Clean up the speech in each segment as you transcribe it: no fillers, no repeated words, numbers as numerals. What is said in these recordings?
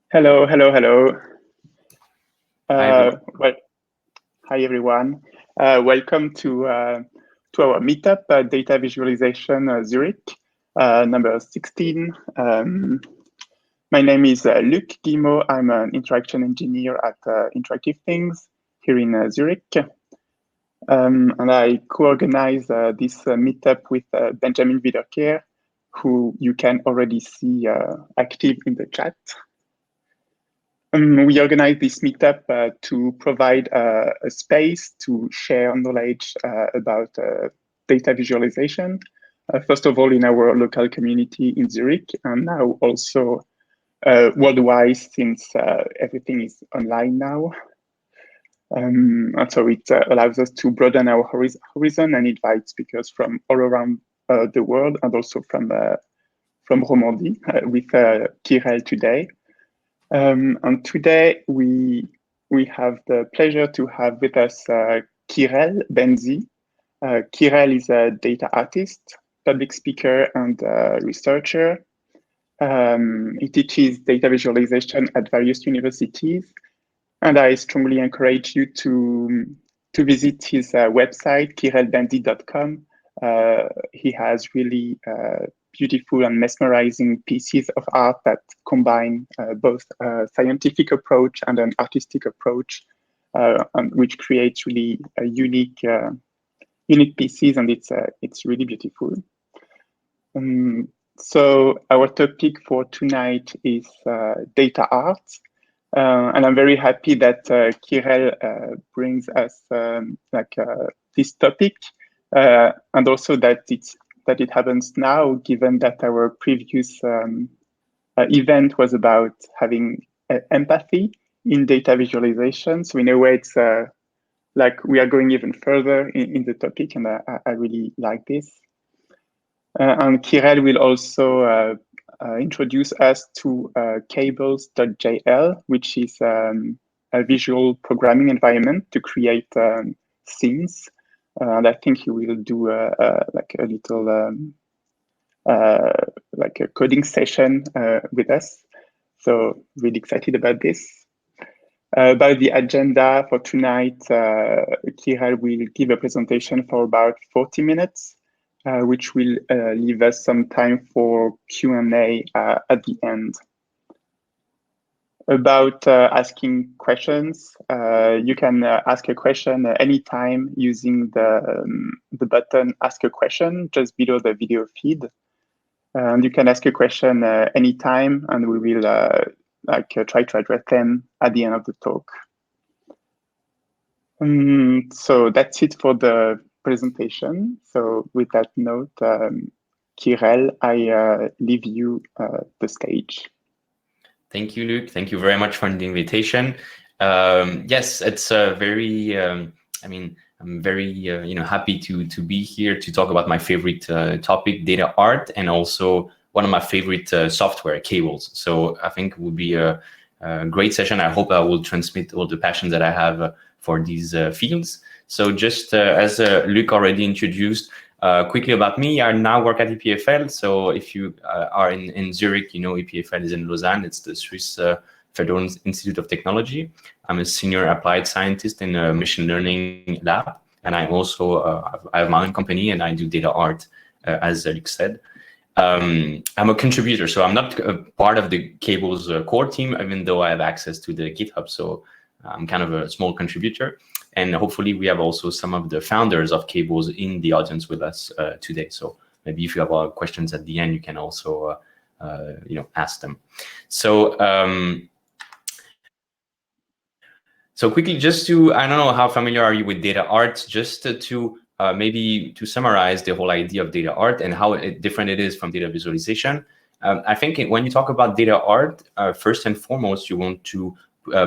Hello, hello, hello. Hi, everyone. Well, hi everyone. Welcome to our meetup, Data Visualization Zurich, number 16. My name is Luc Guillemot. I'm an interaction engineer at Interactive Things here in Zurich. And I co-organize this meetup with Benjamin Wiederkehr, who you can already see active in the chat. We organize this meetup to provide a space to share knowledge about data visualization. First of all, in our local community in Zurich, and now also worldwide, since everything is online now. And so it allows us to broaden our horizon and invite speakers from all around the world, and also from Romandy with Kirell today. And today we have the pleasure to have with us Kirell Benzi. Kirell is a data artist, public speaker, and researcher. He teaches data visualization at various universities, and I strongly encourage you to visit his website, kirellbenzi.com. He has really beautiful and mesmerizing pieces of art that combine both a scientific approach and an artistic approach, and which creates really a unique pieces, and it's really beautiful. So our topic for tonight is data art, and I'm very happy that Kirell brings us this topic, and also that it happens now, given that our previous event was about having empathy in data visualization. So in a way, it's like we are going even further in the topic, and I really like this. And Kirell will also introduce us to Cables.gl, which is a visual programming environment to create scenes. And I think he will do like a little like a coding session with us. So really excited about this. About the agenda for tonight, Kirell will give a presentation for about 40 minutes, which will leave us some time for Q&A at the end. About asking questions, you can ask a question anytime using the button Ask a Question just below the video feed. And you can ask a question anytime, and we will try to address them at the end of the talk. So that's it for the presentation. So with that note, Kirell, I leave you the stage. Thank you, Luc. Thank you very much for the invitation. Yes, it's very. I mean, I'm very happy to be here to talk about my favorite topic, data art, and also one of my favorite software, Cables. So I think it will be a great session. I hope I will transmit all the passion that I have for these fields. So just as Luc already introduced, quickly about me, I now work at EPFL. So if you are in Zurich, you know EPFL is in Lausanne. It's the Swiss Federal Institute of Technology. I'm a senior applied scientist in a machine learning lab. And I also I have my own company and I do data art, as Luc said. I'm a contributor, so I'm not a part of the Cables core team, even though I have access to the GitHub. So I'm kind of a small contributor. And hopefully we have also some of the founders of Cables in the audience with us today. So maybe if you have questions at the end, you can also ask them. So so quickly, just to, I don't know how familiar are you with data art, just to maybe to summarize the whole idea of data art and how different it is from data visualization. I think when you talk about data art, first and foremost, you want to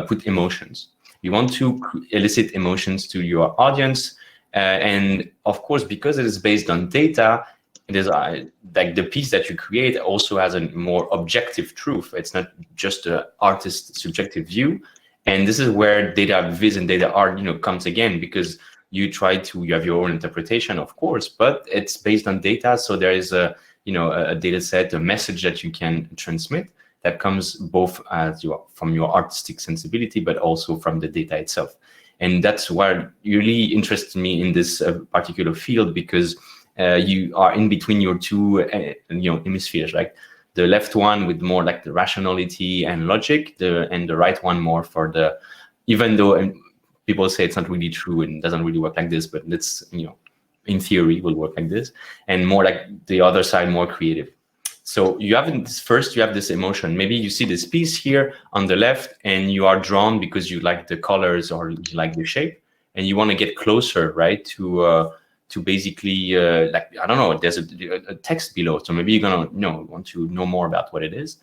put emotions. You want to elicit emotions to your audience. And of course, because it is based on data, it is like the piece that you create also has a more objective truth. It's not just an artist's subjective view. And this is where data viz and data art, comes again, because you have your own interpretation, of course, but it's based on data. So there is a data set, a message that you can transmit. that comes both from your artistic sensibility, but also from the data itself. And that's what really interests me in this particular field, because you are in between your two hemispheres, like the left one with more like the rationality and logic, and the right one more for the, even though people say it's not really true and doesn't really work like this, but it's, in theory will work like this, and more like the other side, more creative. So you have you have this emotion. Maybe you see this piece here on the left and you are drawn because you like the colors or you like the shape, and you want to get closer, right, to basically like, I don't know, there's a text below, so maybe you're gonna want to know more about what it is.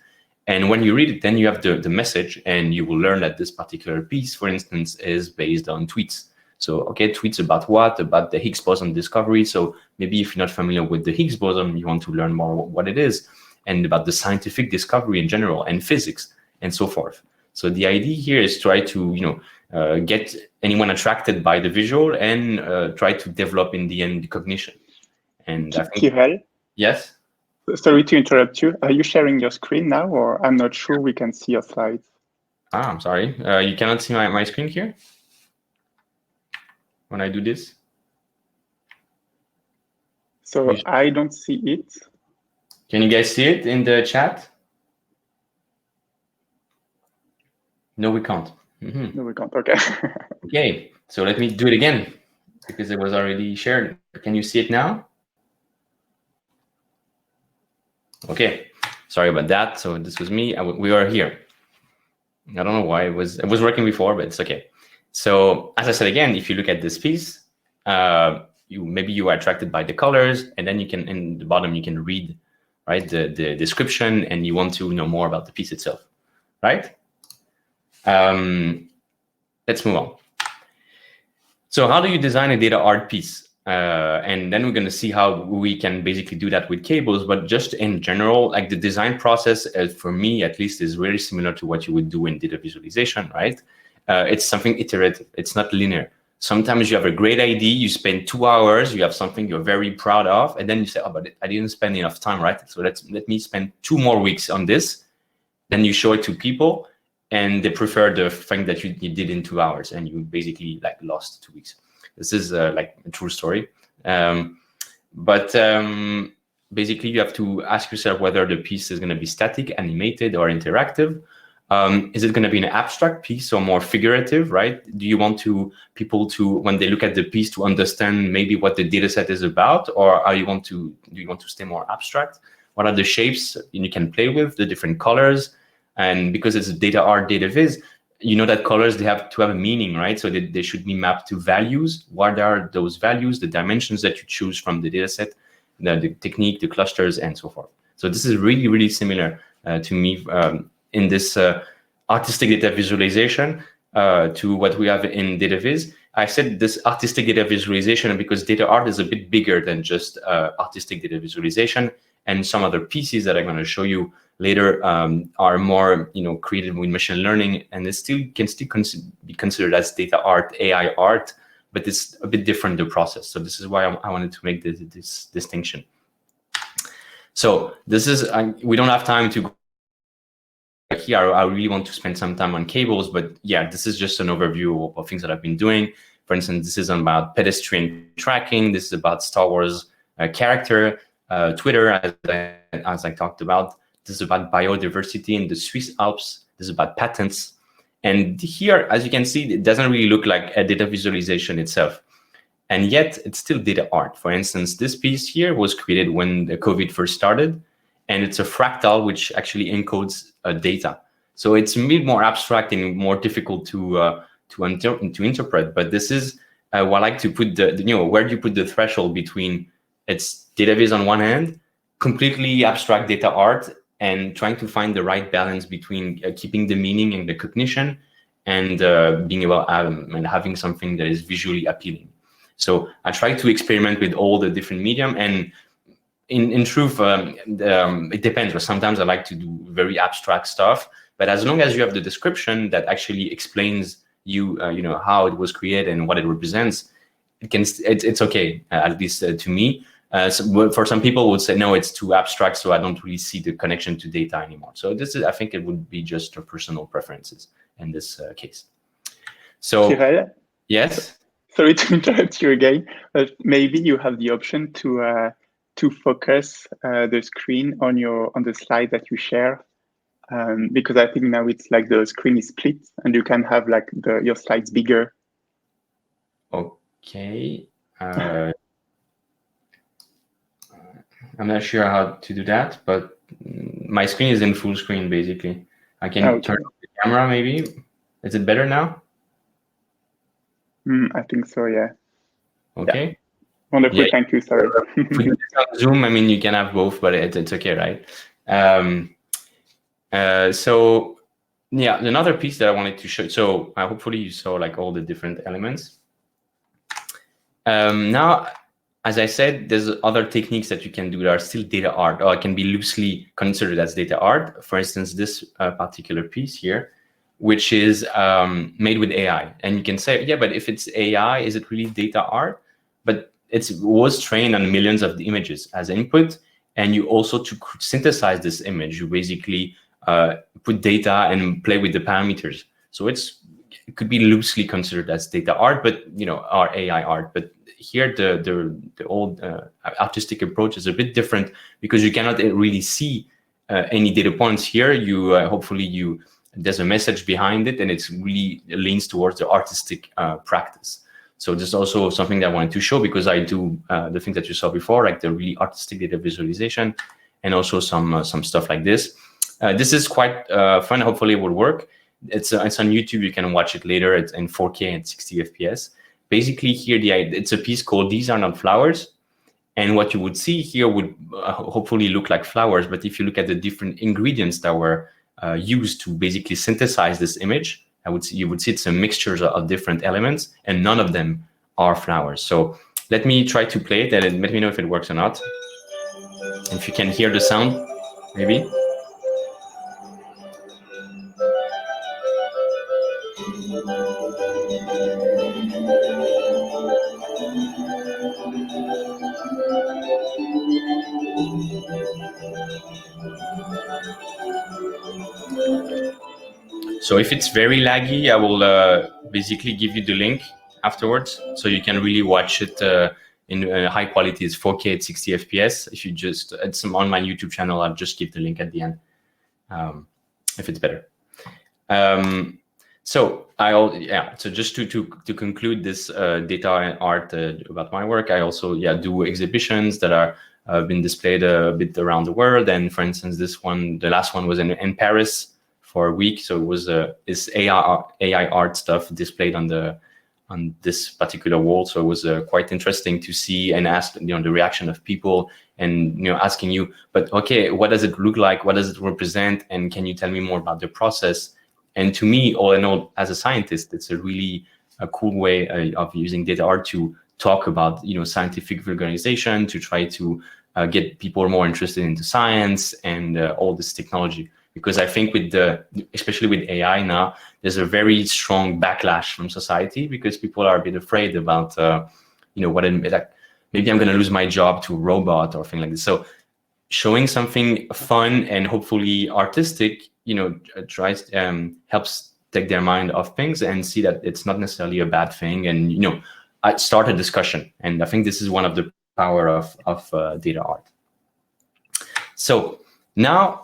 And when you read it, then you have the message, and you will learn that this particular piece, for instance, is based on tweets. So, okay, tweets about what? About the Higgs boson discovery. So maybe if you're not familiar with the Higgs boson, you want to learn more what it is, and about the scientific discovery in general, and physics, and so forth. So the idea here is try to, get anyone attracted by the visual, and try to develop in the end the cognition. And I think, Kirell? Yes? Sorry to interrupt you. Are you sharing your screen now, or I'm not sure we can see your slides? I'm sorry. You cannot see my screen here when I do this? So I don't see it. Can you guys see it in the chat? No, we can't. No, we can't. Okay. Okay, so let me do it again, because it was already shared. Can you see it now? Okay, sorry about that. So this was me. We are here. I don't know why it was working before, but it's okay. So as I said again, if you look at this piece, maybe you are attracted by the colors, and then you can, in the bottom, you can read, right, the description, and you want to know more about the piece itself, right? Let's move on. So how do you design a data art piece? And then we're going to see how we can basically do that with Cables, but just in general, like the design process, for me at least, is very similar to what you would do in data visualization, right? It's something iterative. It's not linear. Sometimes you have a great idea, you spend 2 hours, you have something you're very proud of, and then you say, oh, but I didn't spend enough time, right? So let me spend 2 more weeks on this. Then you show it to people, and they prefer the thing that you did in 2 hours, and you basically like lost 2 weeks. This is like a true story. Basically you have to ask yourself whether the piece is going to be static, animated, or interactive. Is it going to be an abstract piece or more figurative, right? Do you want people to, when they look at the piece, to understand maybe what the data set is about, or do you want to stay more abstract? What are the shapes you can play with, the different colors? And because it's data art, data viz, you know that colors, they have to have a meaning, right? So they should be mapped to values. What are those values, the dimensions that you choose from the data set, the technique, the clusters, and so forth. So this is really, really similar to me in this artistic data visualization to what we have in DataViz. I said this artistic data visualization because data art is a bit bigger than just artistic data visualization, and some other pieces that I'm going to show you later are more, created with machine learning, and it can still be considered as data art, AI art, but it's a bit different, the process. So this is why I wanted to make this distinction. So this is, we don't have time to go here. I really want to spend some time on Cables, but yeah, this is just an overview of things that I've been doing. For instance, this is about pedestrian tracking. This is about Star Wars character, Twitter, as I talked about. This is about biodiversity in the Swiss Alps. This is about patents. And here, as you can see, it doesn't really look like a data visualization itself. And yet, it's still data art. For instance, this piece here was created when the COVID first started. And it's a fractal, which actually encodes data. So it's a bit more abstract and more difficult to interpret. But this is what I like to put where do you put the threshold between it's data viz on one hand, completely abstract data art, and trying to find the right balance between keeping the meaning and the cognition, and being able and having something that is visually appealing. So I try to experiment with all the different medium, and in truth, it depends. But sometimes I like to do very abstract stuff, but as long as you have the description that actually explains how it was created and what it represents, it's okay, at least to me. For some people would say, no, it's too abstract, so I don't really see the connection to data anymore. So this is, I think it would be just personal preferences in this case. So, Kirell, yes? Sorry to interrupt you again, but maybe you have the option to focus the screen on the slide that you share, because I think now it's like the screen is split and you can have like your slides bigger. Okay. I'm not sure how to do that, but my screen is in full screen basically. I can turn off the camera maybe. Is it better now? I think so, yeah. Okay. Yeah. Wonderful, yeah. Thank you, sorry. On Zoom, I mean, you can have both, but it's okay, right? So yeah, another piece that I wanted to show. So hopefully you saw like all the different elements. Now, as I said, there's other techniques that you can do that are still data art, or can be loosely considered as data art. For instance, this particular piece here, which is made with AI. And you can say, yeah, but if it's AI, is it really data art? But it was trained on millions of the images as input. And you also, to synthesize this image, you basically put data and play with the parameters. So it could be loosely considered as data art, but or AI art. But here the old artistic approach is a bit different, because you cannot really see any data points here. You hopefully there's a message behind it, and it's really leans towards the artistic practice. So this is also something that I wanted to show, because I do the things that you saw before, like the really artistic data visualization, and also some stuff like this. This is quite fun. Hopefully it will work. It's on YouTube. You can watch it later. It's in 4K and 60 FPS. Basically here, it's a piece called "These Are Not Flowers." And what you would see here would hopefully look like flowers. But if you look at the different ingredients that were used to basically synthesize this image, you would see it's a mixture of different elements, and none of them are flowers. So let me try to play it, and let me know if it works or not. If you can hear the sound, maybe. So if it's very laggy, I will basically give you the link afterwards, so you can really watch it in high quality. It's 4K at 60 FPS. If you just, it's on my YouTube channel, I'll just give the link at the end, if it's better. So just to conclude this data and art about my work, I also do exhibitions that are been displayed a bit around the world. And for instance, the last one was in Paris for a week. So it was this AI art stuff displayed on this particular wall. So it was quite interesting to see and ask the reaction of people, and asking you, but okay, what does it look like? What does it represent? And can you tell me more about the process? And to me, all in all, as a scientist, it's a really cool way of using data art to talk about scientific vulgarization, to try to get people more interested into science and all this technology. Because I think especially with AI now, there's a very strong backlash from society, because people are a bit afraid about, maybe I'm going to lose my job to a robot or thing like this. So showing something fun and hopefully artistic, helps take their mind off things and see that it's not necessarily a bad thing, and start a discussion. And I think this is one of the power of data art. So now,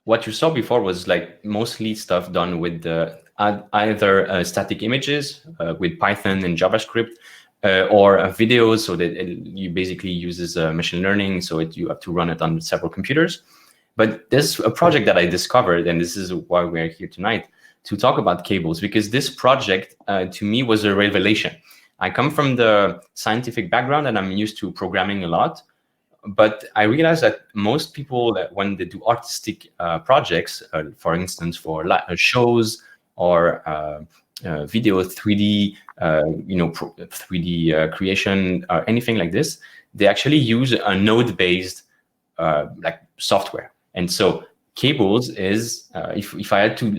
what you saw before was like mostly stuff done with either static images with Python and JavaScript, or videos, so that you basically uses machine learning, so you have to run it on several computers. But there's a project that I discovered, and this is why we're here tonight, to talk about Cables, because this project to me was a revelation. I come from the scientific background, and I'm used to programming a lot. But I realized that most people, when they do artistic projects, for instance, for shows or video 3D, 3D creation, or anything like this, they actually use a node-based like software. And so Cables is, if I had to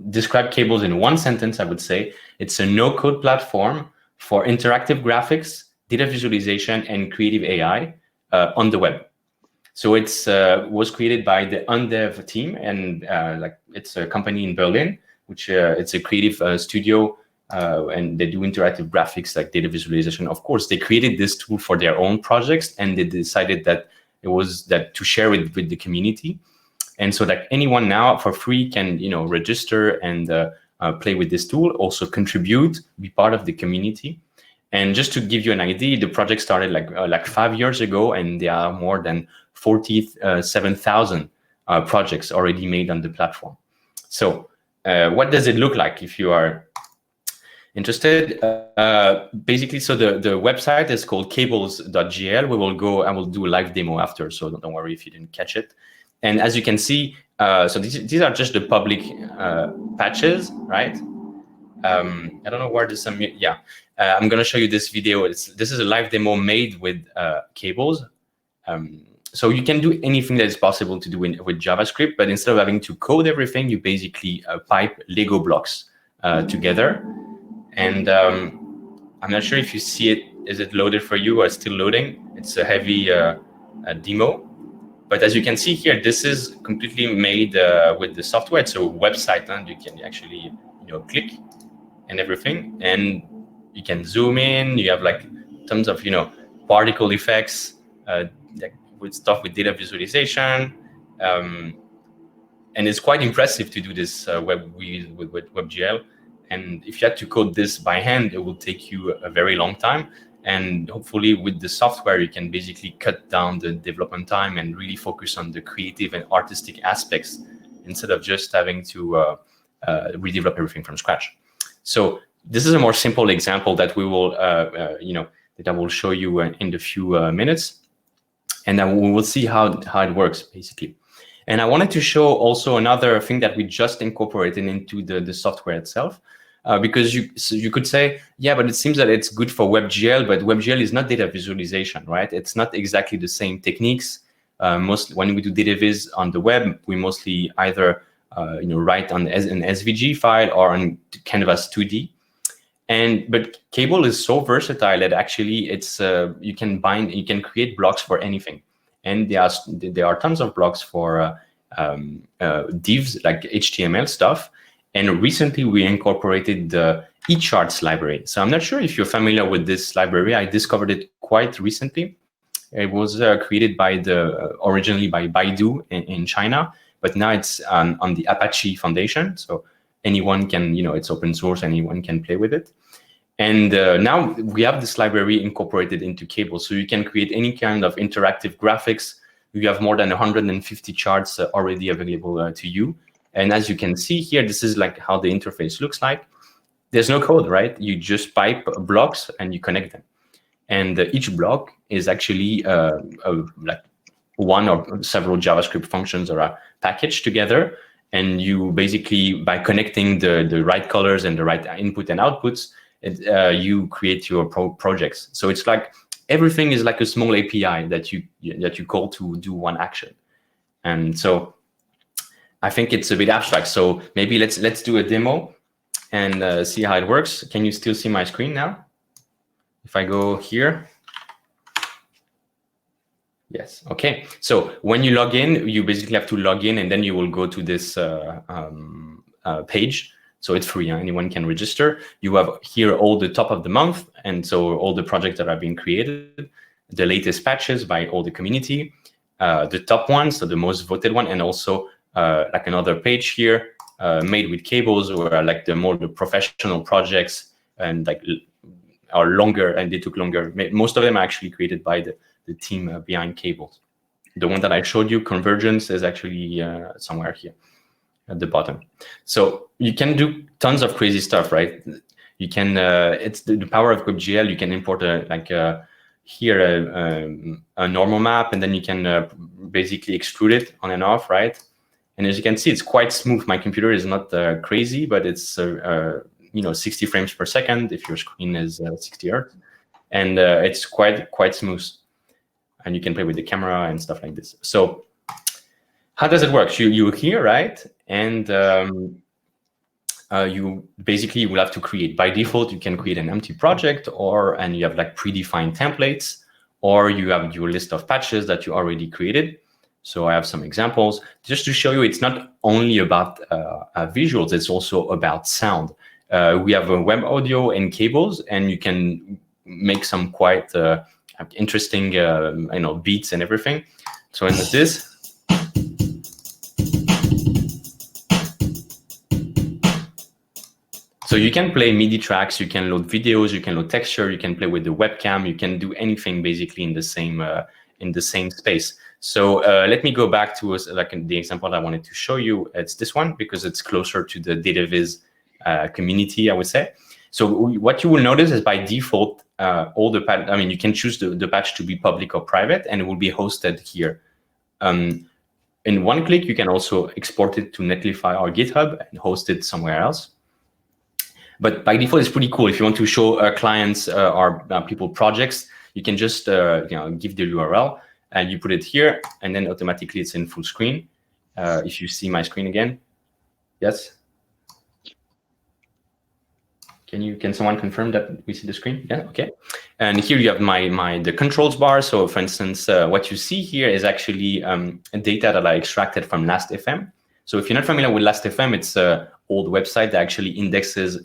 describe Cables in one sentence, I would say it's a no-code platform for interactive graphics data visualization, and creative AI on the web. So it's was created by the Undev team, and like it's a company in Berlin, which it's a creative studio, and they do interactive graphics like data visualization. Of course, they created this tool for their own projects, and they decided that it was that to share it with the community. And so that anyone now for free can register and play with this tool, also contribute, be part of the community. And just to give you an idea, the project started like 5 years ago, and there are more than 47,000 projects already made on the platform. So what does it look like if you are interested? Basically, so the website is called Cables.gl. I will do a live demo after, so don't worry if you didn't catch it. And as you can see, so these are just the public patches, right? I don't know where this, yeah. I'm going to show you this video. This is a live demo made with Cables. So you can do anything that is possible to do with JavaScript, but instead of having to code everything, you basically pipe Lego blocks together. And I'm not sure if you see it. Is it loaded for you or still loading? It's a heavy demo. But as you can see here, this is completely made with the software. It's a website, and you can actually click and everything, and you can zoom in. You have like tons of particle effects with stuff with data visualization, and it's quite impressive to do this with WebGL. And if you had to code this by hand, it will take you a very long time. And hopefully with the software, you can basically cut down the development time and really focus on the creative and artistic aspects instead of just having to redevelop everything from scratch. So this is a more simple example that we will, that I will show you in a few minutes. And then we will see how it works, basically. And I wanted to show also another thing that we just incorporated into the software itself. Because you could say, yeah, but it seems that it's good for WebGL, but WebGL is not data visualization, right? It's not exactly the same techniques. Mostly when we do data viz on the web, we mostly either write on an SVG file or on Canvas 2D. But Cable is so versatile that actually it's you can create blocks for anything. And there are tons of blocks for divs, like HTML stuff. And recently we incorporated the eCharts library. So I'm not sure if you're familiar with this library. I discovered it quite recently. It was created originally by Baidu in China, but now it's on the Apache Foundation. So anyone can, it's open source, anyone can play with it. And now we have this library incorporated into Cable. So you can create any kind of interactive graphics. You have more than 150 charts already available to you. And as you can see here, this is like how the interface looks like. There's no code, right? You just pipe blocks and you connect them. And each block is actually like one or several JavaScript functions that are packaged together. And you basically, by connecting the right colors and the right input and outputs, you create your projects. So it's like everything is like a small API that you call to do one action. And so I think it's a bit abstract. So maybe let's do a demo and see how it works. Can you still see my screen now? If I go here. Yes. Okay. So when you log in, you basically have to log in, and then you will go to this page. So it's free. Anyone can register. You have here all the top of the month, and so all the projects that are being created, the latest patches by all the community, the top ones, so the most voted one, and also like another page here made with Cables, where like the professional projects and like are longer, and they took longer. Most of them are actually created by the team behind Cables. The one that I showed you, Convergence, is actually somewhere here at the bottom. So you can do tons of crazy stuff, right? You can, it's the power of WebGL. You can import here a normal map, and then you can basically extrude it on and off, right? And as you can see, it's quite smooth. My computer is not crazy, but it's 60 frames per second if your screen is 60 Hz, and it's quite smooth. And you can play with the camera and stuff like this. So how does it work? You here, right? And you basically will have to create. By default, you can create an empty project, and you have like predefined templates, or you have your list of patches that you already created. So I have some examples just to show you it's not only about visuals, it's also about sound. We have a web audio and cables, and you can make some quite interesting beats and everything. So in this, so you can play MIDI tracks, you can load videos, you can load texture, you can play with the webcam, you can do anything basically in the same space. So let me go back to the example I wanted to show you. It's this one because it's closer to the DataViz community, I would say. So what you will notice is by default, all the patch, you can choose the patch to be public or private, and it will be hosted here. In one click, you can also export it to Netlify or GitHub and host it somewhere else. But by default, it's pretty cool. If you want to show clients or people projects, you can just give the URL and you put it here, and then automatically it's in full screen. If you see my screen again, yes. Can someone confirm that we see the screen? Yeah, okay. And here you have the controls bar. So for instance, what you see here is actually data that I extracted from Last.fm. So if you're not familiar with Last.fm, it's an old website that actually indexes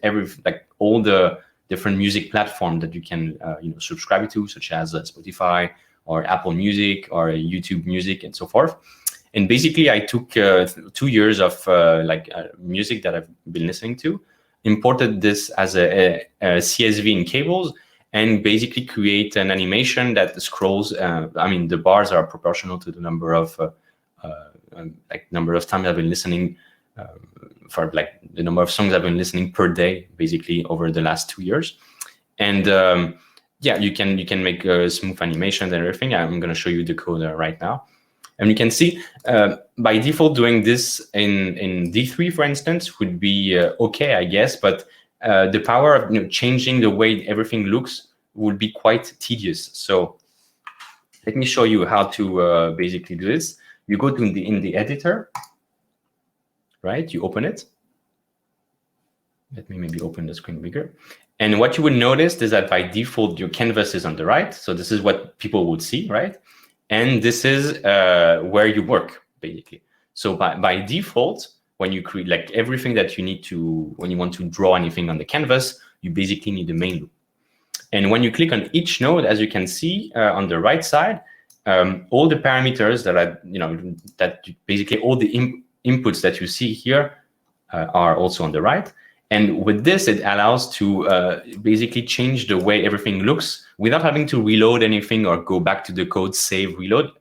all the different music platforms that you can subscribe to, such as Spotify or Apple Music or YouTube Music and so forth. And basically, I took 2 years of music that I've been listening to, imported this as a CSV in Cables, and basically create an animation that scrolls. The bars are proportional to the number of times I've been listening for the number of songs I've been listening per day, basically over the last 2 years. And you can make smooth animations and everything. I'm going to show you the code right now. And you can see by default doing this in D3, for instance, would be okay, I guess. But the power of changing the way everything looks would be quite tedious. So let me show you how to basically do this. You go to in the editor, right? You open it. Let me maybe open the screen bigger. And what you would notice is that by default, your canvas is on the right. So this is what people would see, right? And this is where you work, basically. So by default, when you create everything that you need to, when you want to draw anything on the canvas, you basically need the main loop. And when you click on each node, as you can see on the right side, all the parameters that basically all the inputs that you see here are also on the right. And with this, it allows to basically change the way everything looks without having to reload anything or go back to the code, save, reload.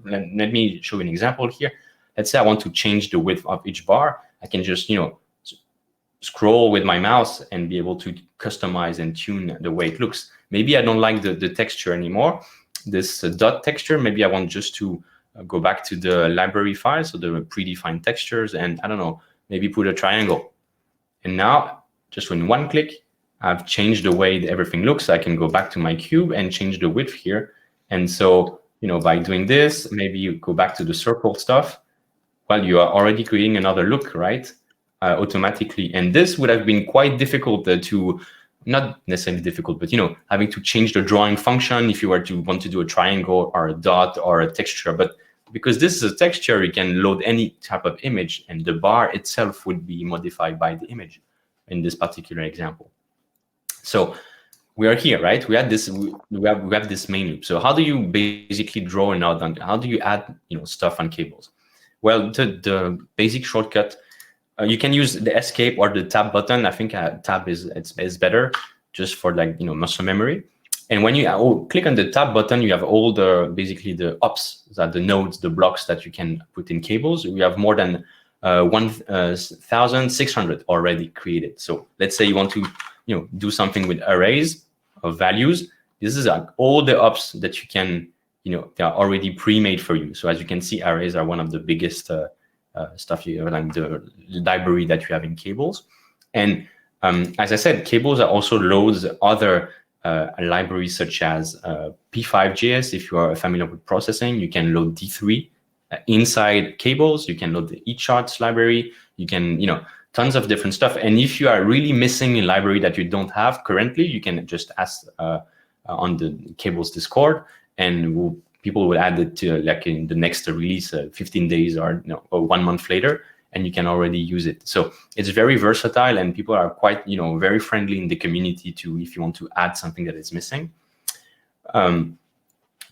Let me show you an example here. Let's say I want to change the width of each bar. I can just, scroll with my mouse and be able to customize and tune the way it looks. Maybe I don't like the texture anymore, this dot texture. Maybe I want just to go back to the library file, so the predefined textures, and I don't know, maybe put a triangle. And now, just in one click, I've changed the way everything looks. I can go back to my cube and change the width here. And so, by doing this, maybe you go back to the circle stuff. Well, you are already creating another look, right? Automatically. And this would have been quite difficult not necessarily difficult, but, having to change the drawing function if you were to want to do a triangle or a dot or a texture. But because this is a texture, you can load any type of image, and the bar itself would be modified by the image in this particular example. So we are here, right? We have this main loop. So how do you basically draw a node on? How do you add stuff on Cables? Well, the basic shortcut, you can use the escape or the tab button. I think tab is better just for muscle memory. And when you click on the tab button, you have all basically the ops, that the nodes, the blocks that you can put in Cables. We have more than 1,600 already created. So let's say you want to do something with arrays of values. This is all the ops that you can, they are already pre-made for you. So as you can see, arrays are one of the biggest stuff you have, like the library that you have in Cables. And as I said, Cables also loads other libraries such as P5.js. If you are familiar with processing, you can load D3 inside Cables. You can load the eCharts library. You can, tons of different stuff. And if you are really missing a library that you don't have currently, you can just ask on the Cables Discord, and people will add it to like in the next release 15 days or 1 month later, and you can already use it. So it's very versatile, and people are quite very friendly in the community to if you want to add something that is missing.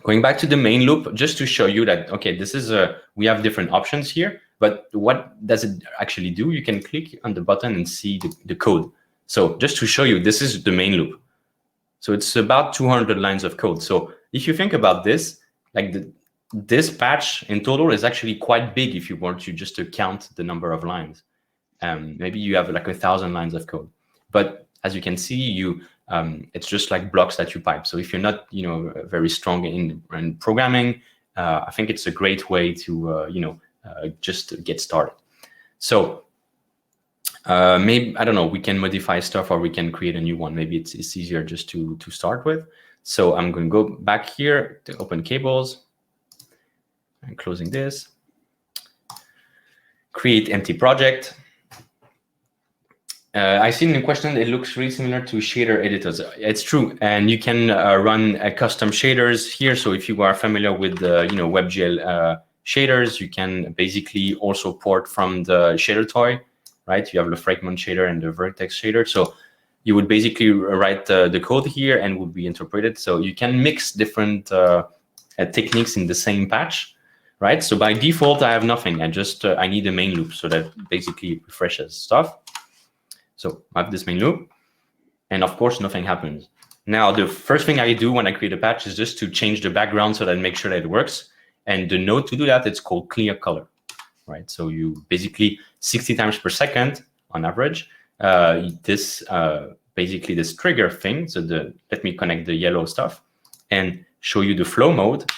Going back to the main loop, just to show you that, okay, this is we have different options here, but what does it actually do? You can click on the button and see the code. So just to show you, this is the main loop. So it's about 200 lines of code. So if you think about this, like this patch in total is actually quite big if you want to just to count the number of lines. Maybe you have like 1,000 lines of code, but as you can see, it's just like blocks that you pipe. So if you're not, very strong in programming, I think it's a great way to, just get started. So maybe, I don't know, we can modify stuff or we can create a new one. Maybe it's easier just to start with. So I'm going to go back here to open Cables and closing this. Create empty project. I see in the question, it looks really similar to shader editors. It's true, and you can run custom shaders here. So if you are familiar with the WebGL shaders, you can basically also port from the shader toy, right? You have the fragment shader and the vertex shader. So you would basically write the code here and would be interpreted. So you can mix different techniques in the same patch, right? So by default, I have nothing. I need a main loop so that basically refreshes stuff. So I have this main loop, and of course, nothing happens. Now, the first thing I do when I create a patch is just to change the background so that I make sure that it works. And the node to do that, it's called clear color, right? So you basically 60 times per second on average, basically this trigger thing. So let me connect the yellow stuff and show you the flow mode.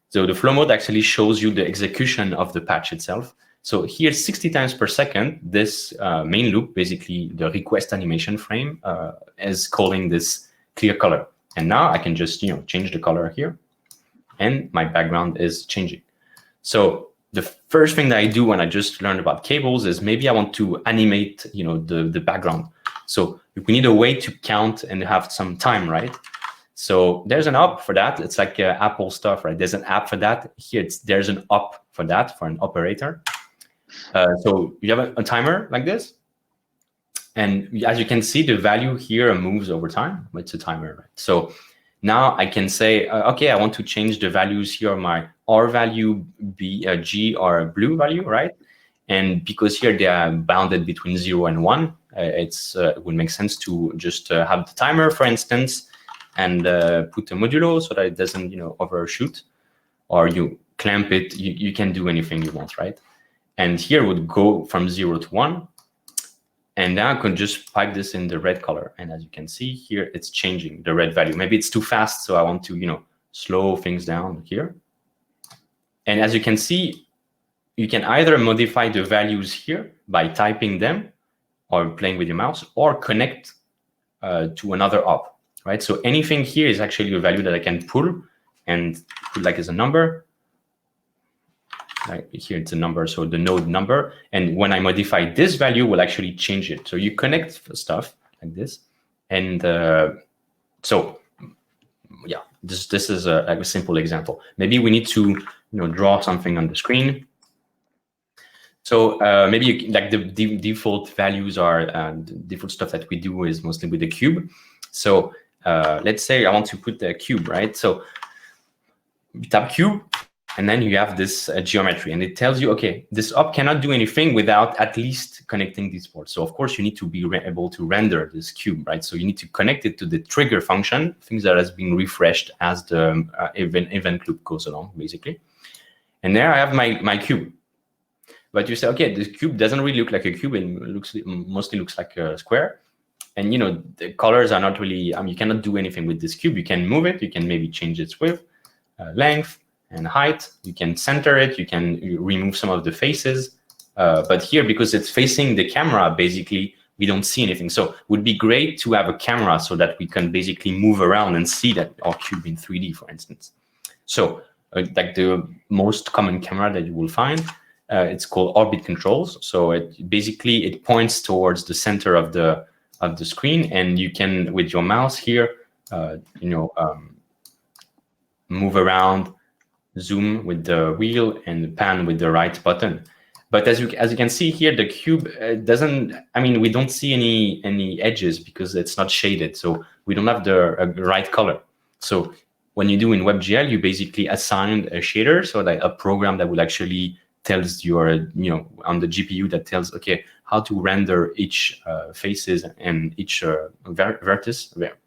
So the flow mode actually shows you the execution of the patch itself. So here, 60 times per second, this main loop, basically the request animation frame, is calling this clear color. And now I can just change the color here, and my background is changing. So the first thing that I do when I just learned about cables is maybe I want to animate the background. So we need a way to count and have some time, right? So there's an app for that. It's like Apple stuff, right? There's an app for that. Here, there's an op for that, for an operator. So you have a timer like this, and as you can see, the value here moves over time. It's a timer, right? So now I can say, okay, I want to change the values here, my R value, G, or blue value, right? And because here they are bounded between 0 and 1, it would make sense to just have the timer, for instance, and put a modulo so that it doesn't, overshoot, or you clamp it. You can do anything you want, right? And here would go from 0 to 1. And now I can just pipe this in the red color. And as you can see here, it's changing the red value. Maybe it's too fast, so I want to, slow things down here. And as you can see, you can either modify the values here by typing them or playing with your mouse, or connect to another op, right? So anything here is actually a value that I can pull and put like as a number. Right, here it's a number, so the node number. And when I modify this value, will actually change it. So you connect stuff like this. And so, yeah, this is like a simple example. Maybe we need to draw something on the screen. So maybe like the default values are, the default stuff that we do is mostly with the cube. So let's say I want to put the cube, right? So tap cube. And then you have this geometry, and it tells you, okay, this op cannot do anything without at least connecting these ports. So of course you need to be able to render this cube, right? So you need to connect it to the trigger function, things that has been refreshed as the event loop goes along, basically. And there I have my cube. But you say, okay, this cube doesn't really look like a cube, it mostly looks like a square. And the colors are not really, you cannot do anything with this cube. You can move it, you can maybe change its width, length, and height. You can center it, you can remove some of the faces. But here, because it's facing the camera, basically, we don't see anything. So it would be great to have a camera so that we can basically move around and see that our cube in 3D, for instance. So like the most common camera that you will find It's called orbit controls. So it points towards the center of the screen, and you can, with your mouse here, move around, zoom with the wheel, and pan with the right button. But as you can see here, the cube doesn't. I mean, we don't see any edges because it's not shaded, so we don't have the right color. So when you do in WebGL, you basically assign a shader, so that a program that will actually tells your, on the GPU, that tells, okay, how to render each faces and each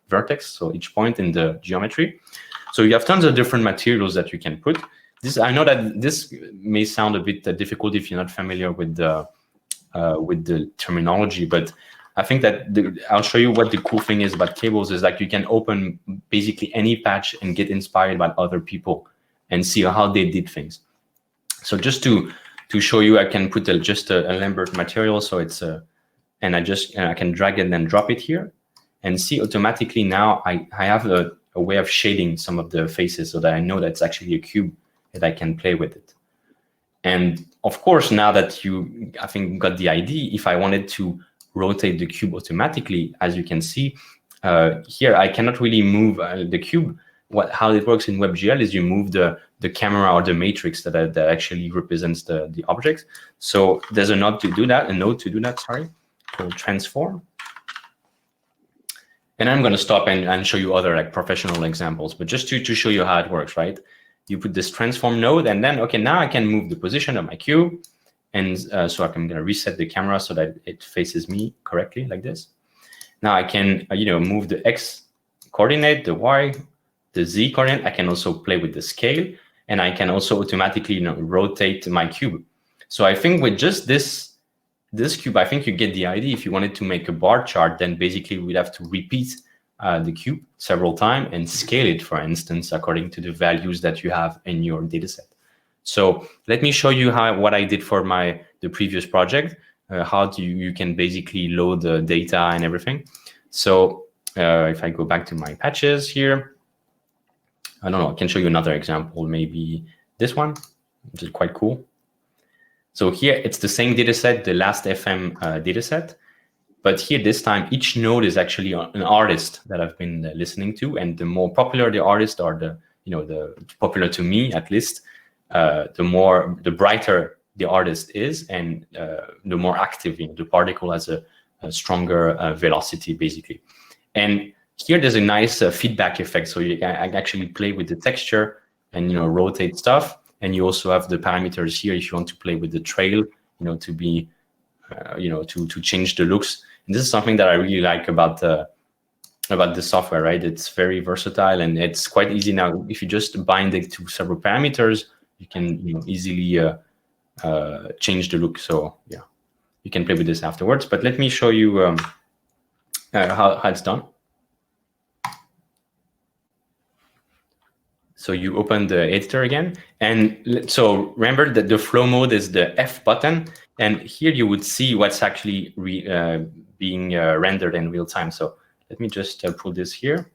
vertex, so each point in the geometry. So you have tons of different materials that you can put. I know that this may sound a bit difficult if you're not familiar with the terminology, but I think that I'll show you what the cool thing is about Cables is, like, you can open basically any patch and get inspired by other people and see how they did things. So just to show you, I can put just a Lambert material. So it's and I can drag it and then drop it here, and see automatically now I have a way of shading some of the faces so that I know that's actually a cube that I can play with it. And of course, now that you, I think, got the idea, if I wanted to rotate the cube automatically, as you can see here, I cannot really move the cube. How it works in WebGL is you move the camera or the matrix that actually represents the objects. So there's a node to do that, sorry, called transform. And I'm going to stop and show you other, like, professional examples, but just to show you how it works, right? You put this transform node, and then, okay, now I can move the position of my cube. And so I'm going to reset the camera so that it faces me correctly, like this. Now I can, move the X coordinate, the Y, the Z coordinate. I can also play with the scale, and I can also automatically, rotate my cube. So I think with just this cube, I think you get the idea. If you wanted to make a bar chart, then basically we'd have to repeat the cube several times and scale it, for instance, according to the values that you have in your dataset. So let me show you what I did for the previous project. How you can basically load the data and everything. So if I go back to my patches here, I don't know, I can show you another example, maybe this one, which is quite cool. So here it's the same dataset, the last FM dataset, but here this time each node is actually an artist that I've been listening to, and the more popular the artist, or the popular to me at least, the brighter the artist is, and the more active the particle has a stronger velocity, basically. And here there's a nice feedback effect, so you can actually play with the texture and rotate stuff. And you also have the parameters here if you want to play with the trail, to be, to change the looks. And this is something that I really like about the software, right? It's very versatile, and it's quite easy now. If you just bind it to several parameters, you can easily change the look. So yeah, you can play with this afterwards. But let me show you how it's done. So you open the editor again, and so remember that the flow mode is the F button, and here you would see what's actually being rendered in real time. So let me just pull this here.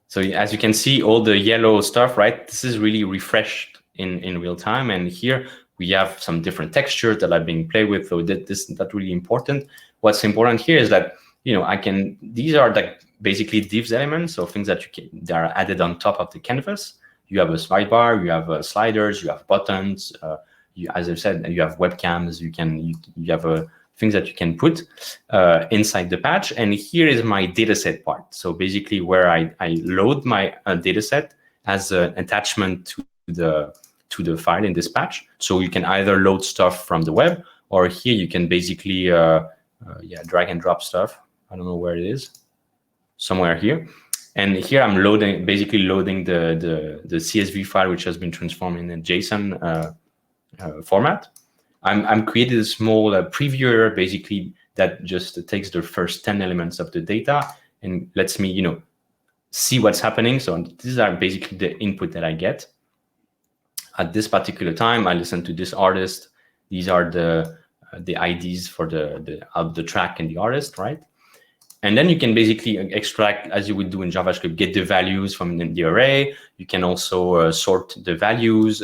So as you can see, all the yellow stuff, right? This is really refreshed in real time, and here we have some different textures that are being played with. So this is not really important. What's important here is that these are like basically divs elements, so things that that are added on top of the canvas. You have a sidebar, you have sliders, you have buttons. As I said, you have webcams. You have things that you can put inside the patch. And here is my dataset part. So basically, where I load my dataset as an attachment to the file in this patch. So you can either load stuff from the web, or here you can basically drag and drop stuff. I don't know where it is. Somewhere here. And here I'm basically loading the CSV file, which has been transformed in a JSON format. I'm created a small previewer, basically, that just takes the first 10 elements of the data and lets me, see what's happening. So these are basically the input that I get. At this particular time, I listen to this artist. These are the IDs for the track and the artist, right? And then you can basically extract, as you would do in JavaScript, get the values from the array. You can also sort the values.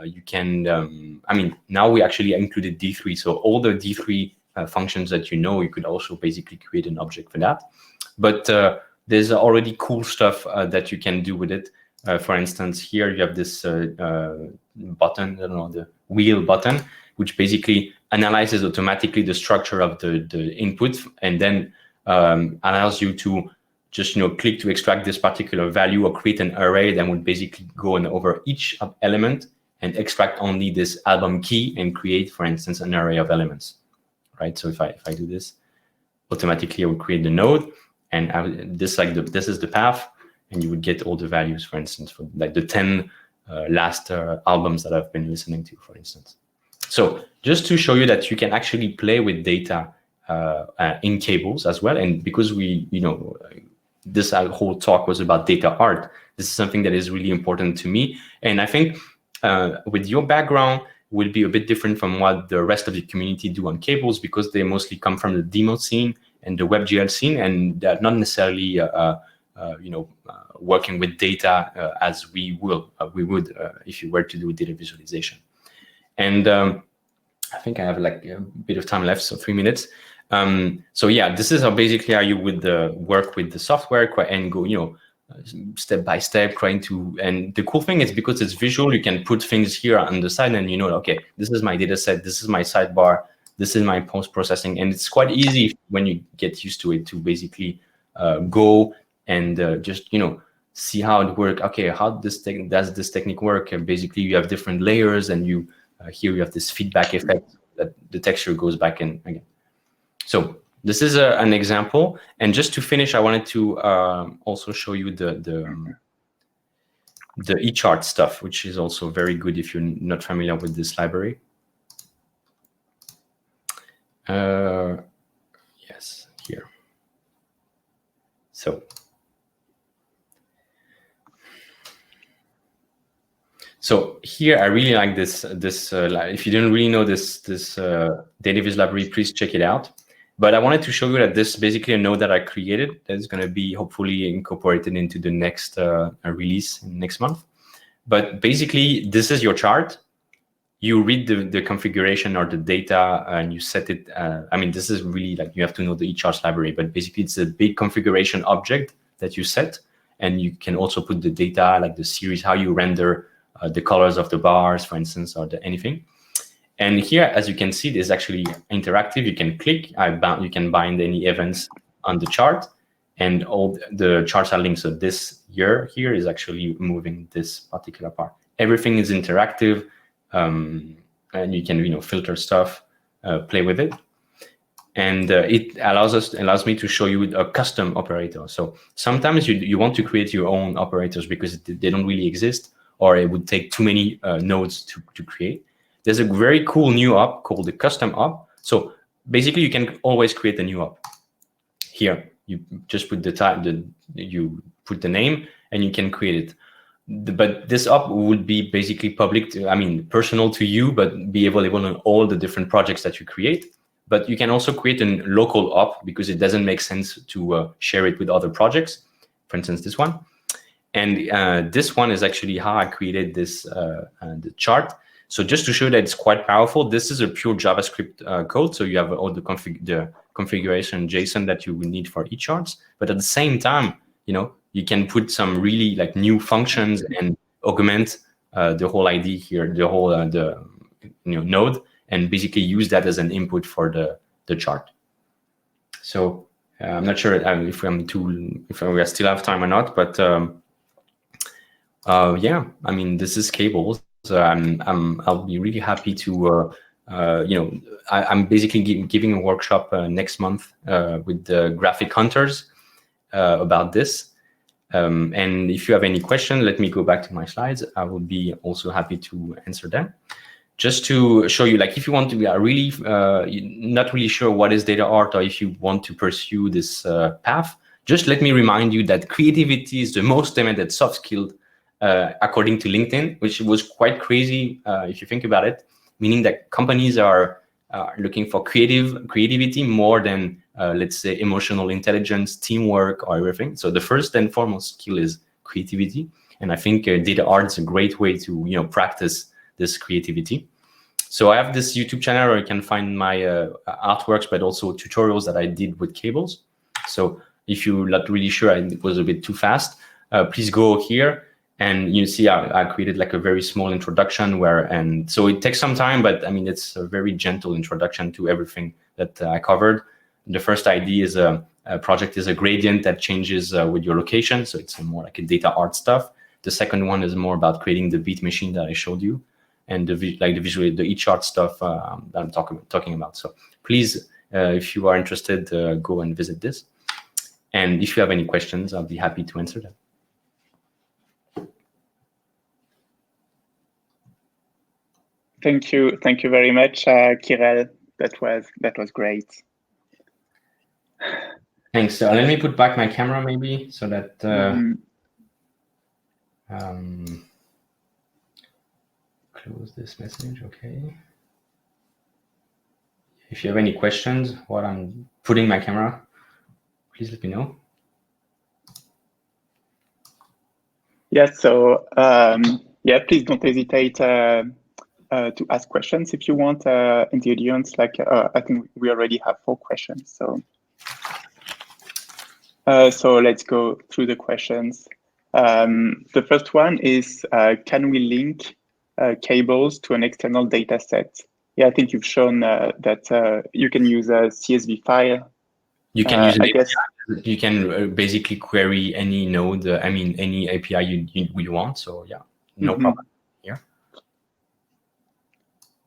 You can, I mean, now we actually included D3. So all the D3 functions that you know, you could also basically create an object for that. But there's already cool stuff that you can do with it. For instance, here you have this button, I don't know, the wheel button, which basically analyzes automatically the structure of the input, and then allows you to just click to extract this particular value or create an array that would basically go over each element and extract only this album key and create, for instance, an array of elements, right? So if I do this, automatically I will create the node, and this is the path, and you would get all the values, for instance, for like the 10 last albums that I've been listening to, for instance. So just to show you that you can actually play with data in Cables as well, and because we, this whole talk was about data art, this is something that is really important to me, and I think with your background will be a bit different from what the rest of the community do on Cables, because they mostly come from the demo scene and the WebGL scene, and they're not necessarily working with data as we would if you were to do data visualization. And I think I have like a bit of time left, so 3 minutes. So yeah, this is how you would work with the software and go, step by step, trying to. And the cool thing is, because it's visual, you can put things here on the side, and okay, this is my data set, this is my sidebar, this is my post-processing, and it's quite easy when you get used to it to basically go and just see how it works. Okay, how does this technique work? And basically, you have different layers, and you here you have this feedback effect that the texture goes back in again. So this is an example, and just to finish, I wanted to also show you the eChart stuff, which is also very good if you're not familiar with this library. Yes, here. So here I really like this. If you didn't really know this Dataviz library, please check it out. But I wanted to show you that this is basically a node that I created that is going to be hopefully incorporated into the next release next month. But basically, this is your chart. You read the configuration or the data, and you set it. I mean, this is really like you have to know the eCharts library, but basically it's a big configuration object that you set, and you can also put the data, like the series, how you render the colors of the bars, for instance, or anything. And here, as you can see, it is actually interactive. You can click, you can bind any events on the chart, and all the charts are linked. So this here is actually moving this particular part. Everything is interactive, and you can filter stuff, play with it, and it allows me to show you a custom operator. So sometimes you want to create your own operators because they don't really exist, or it would take too many nodes to create. There's a very cool new op called the custom op. So basically, you can always create a new op. Here, you just put you put the name, and you can create it. But this op would be basically public, personal to you, but be available on all the different projects that you create. But you can also create a local op because it doesn't make sense to share it with other projects. For instance, this one. And this one is actually how I created this the chart. So just to show that it's quite powerful, this is a pure JavaScript code. So you have all the configuration JSON that you would need for eCharts. But at the same time, you can put some really like new functions and augment the whole ID here, the whole node, and basically use that as an input for the chart. So I'm not sure if we still have time or not, but yeah, this is Cables. I'll be really happy to, I'm basically giving a workshop next month with the graphic hunters about this. And if you have any question, let me go back to my slides. I will be also happy to answer them. Just to show you, like, if you want to be really not really sure what is data art, or if you want to pursue this path, just let me remind you that creativity is the most demanded soft skill according to LinkedIn, which was quite crazy if you think about it, meaning that companies are looking for creativity more than, let's say, emotional intelligence, teamwork, or everything. So the first and foremost skill is creativity. And I think data art is a great way to practice this creativity. So I have this YouTube channel where you can find my artworks, but also tutorials that I did with Cables. So if you're not really sure it was a bit too fast, please go here. And you see I created like a very small introduction and so it takes some time, but I mean, it's a very gentle introduction to everything that I covered. The first idea is a project is a gradient that changes with your location. So it's more like a data art stuff. The second one is more about creating the beat machine that I showed you, and the eChart stuff that I'm talking about. So please, if you are interested, go and visit this. And if you have any questions, I'll be happy to answer them. Thank you very much, Kirell. That was great. Thanks. Let me put back my camera maybe so that close this message. Okay. If you have any questions while I'm putting my camera, please let me know. Yeah. So yeah, please don't hesitate to ask questions if you want in the audience. Like I think we already have 4 questions. So let's go through the questions. The first one is, can we link cables to an external data set? Yeah, I think you've shown that you can use a CSV file. You can use I guess you can basically query any node, I mean, any API you want. So yeah, no problem here.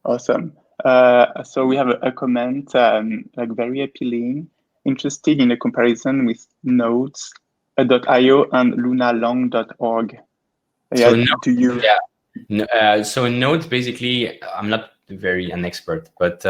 Awesome. So we have a comment, like very appealing, interested in a comparison with nodes.io and lunalong.org. Yeah, so so in nodes, basically, I'm not an expert, but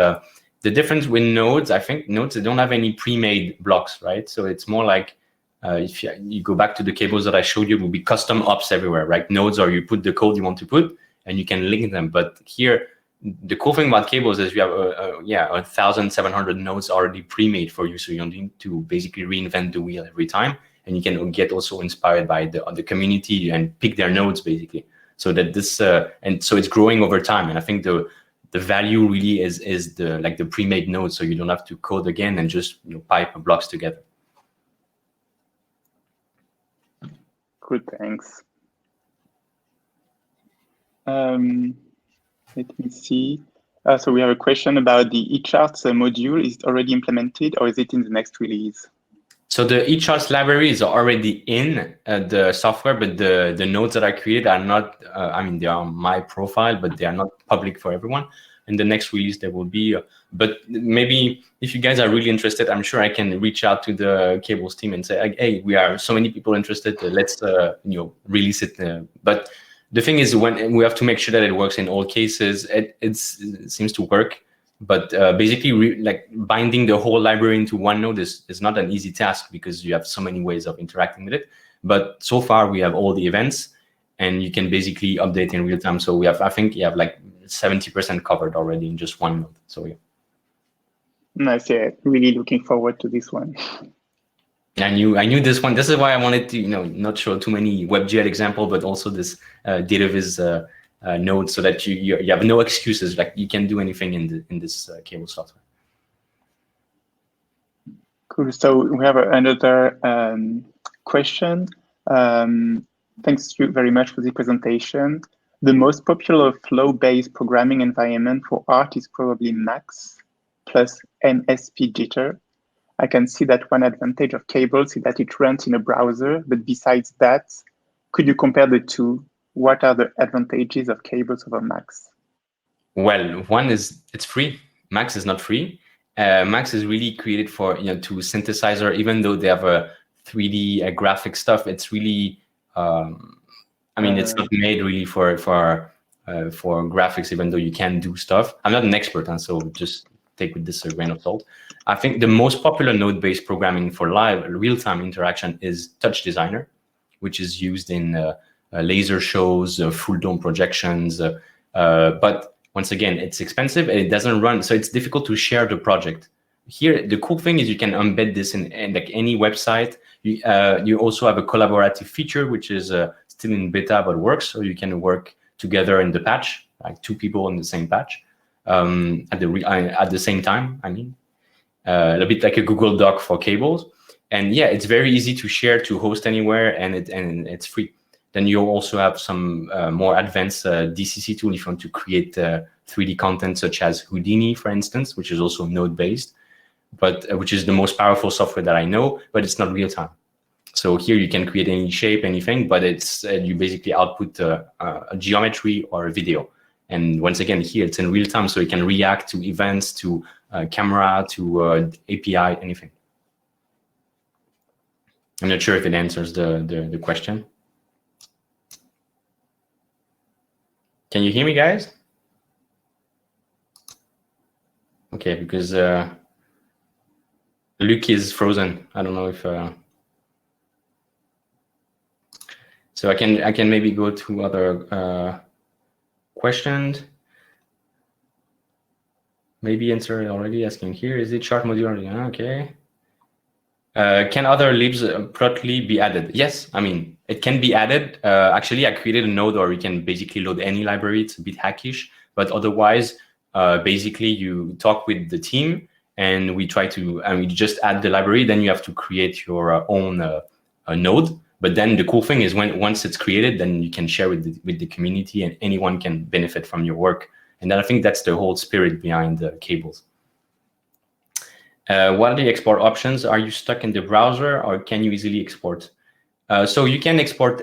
the difference with nodes, I think nodes, they don't have any pre-made blocks, right? So it's more like if you go back to the cables that I showed you, it will be custom ops everywhere, right? Nodes are you put the code you want to put and you can link them. But here, the cool thing about cables is you have 1,700 nodes already pre-made for you, so you don't need to basically reinvent the wheel every time, and you can get also inspired by the community and pick their nodes basically. So that this and so it's growing over time, and I think the value really is the pre-made nodes, so you don't have to code again and just pipe blocks together. Good, thanks. Let me see. So we have a question about the eCharts module. Is it already implemented or is it in the next release? So the eCharts library is already in the software, but the nodes that I created are not, I mean, they are on my profile, but they are not public for everyone. In the next release, there will be, but maybe if you guys are really interested, I'm sure I can reach out to the Cables team and say, hey, we are so many people interested, let's release it. But the thing is, when we have to make sure that it works in all cases, it seems to work. But basically, like binding the whole library into one node is not an easy task because you have so many ways of interacting with it. But so far, we have all the events, and you can basically update in real time. So we have, I think, you have like 70% covered already in just one node. So yeah. Nice. Yeah, really looking forward to this one. I knew this one. This is why I wanted to, not show too many WebGL example, but also this DataVis node, so that you have no excuses. Like you can do anything in this cable software. Cool. So we have another question. Thanks very much for the presentation. The most popular flow-based programming environment for art is probably Max plus MSP Jitter. I can see that one advantage of Cables is that it runs in a browser, but besides that, could you compare the two? What are the advantages of Cables over Max? Well, one is it's free. Max is not free. Max is really created for to synthesizer. Even though they have a 3D graphic stuff, it's really I mean it's not made really for graphics. Even though you can do stuff, I'm not an expert, and so just take with this a grain of salt. I think the most popular node-based programming for live real-time interaction is Touch Designer, which is used in laser shows, full dome projections. But once again, it's expensive and it doesn't run, so it's difficult to share the project. Here, the cool thing is you can embed this in like any website. You also have a collaborative feature, which is still in beta but works, so you can work together in the patch, like 2 people in the same patch at the same time. I mean, a bit like a Google Doc for Cables. And yeah, it's very easy to share, to host anywhere, and it's free. Then you'll also have some more advanced DCC tool if you want to create 3D content, such as Houdini, for instance, which is also node-based, but which is the most powerful software that I know, but it's not real time. So here you can create any shape, anything, but it's you basically output a geometry or a video. And once again, here it's in real time, so it can react to events, to camera, to API, anything. I'm not sure if it answers the question. Can you hear me, guys? Okay, because Luke is frozen. I don't know if so I can maybe go to other questions. Maybe answer already, asking here, is it chart module? Okay. Can other libs properly be added? Yes, I mean, it can be added. Actually, I created a node where we can basically load any library. It's a bit hackish, but otherwise, basically you talk with the team and we try to, and we just add the library. Then you have to create your own node. But then the cool thing is once it's created, then you can share with the community and anyone can benefit from your work. And then I think that's the whole spirit behind the Cables. What are the export options? Are you stuck in the browser or can you easily export? So you can export,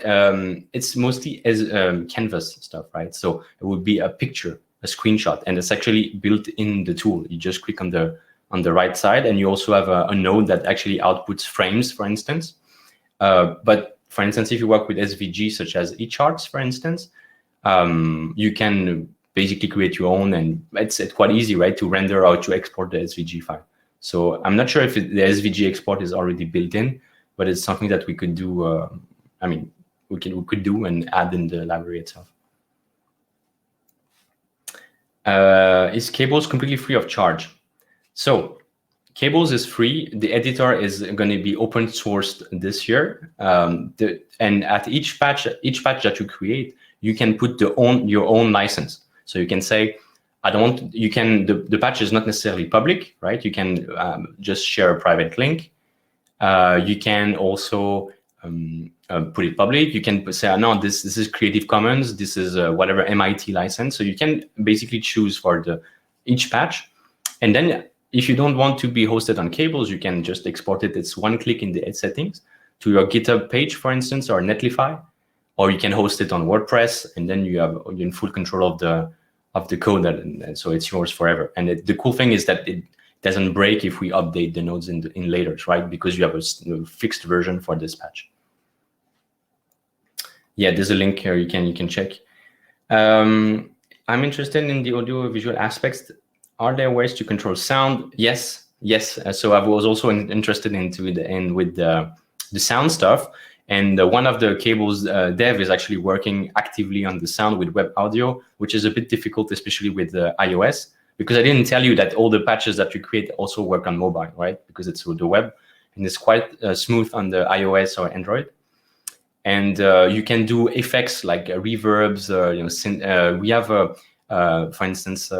it's mostly as canvas stuff, right? So it would be a picture, a screenshot, and it's actually built in the tool. You just click on the right side, and you also have a node that actually outputs frames, for instance. But for instance, if you work with SVG, such as eCharts, for instance, you can basically create your own, and it's quite easy, right, to render or to export the SVG file. So I'm not sure if the SVG export is already built in, but it's something that we could do. I mean, we could do and add in the library itself. Is Cables completely free of charge? So Cables is free. The editor is going to be open sourced this year. And at each patch that you create, you can put your own license. So you can say, I don't want, you can, the patch is not necessarily public, right? You can just share a private link. You can also put it public. You can say, no, this is Creative Commons. This is whatever MIT license. So you can basically choose for each patch. And then if you don't want to be hosted on Cables, you can just export it. It's one click in the settings to your GitHub page, for instance, or Netlify, or you can host it on WordPress, and then you're in full control of the code, and so it's yours forever. And the cool thing is that it doesn't break if we update the nodes in later, right? Because you have a fixed version for this patch. Yeah, there's a link here. You can check. I'm interested in the audio visual aspects. Are there ways to control sound? Yes. So I was also interested with the sound stuff. And one of the Cables dev is actually working actively on the sound with web audio, which is a bit difficult, especially with iOS, because I didn't tell you that all the patches that you create also work on mobile, right? Because it's with the web, and it's quite smooth on the iOS or Android. And you can do effects like reverbs. We have, for instance,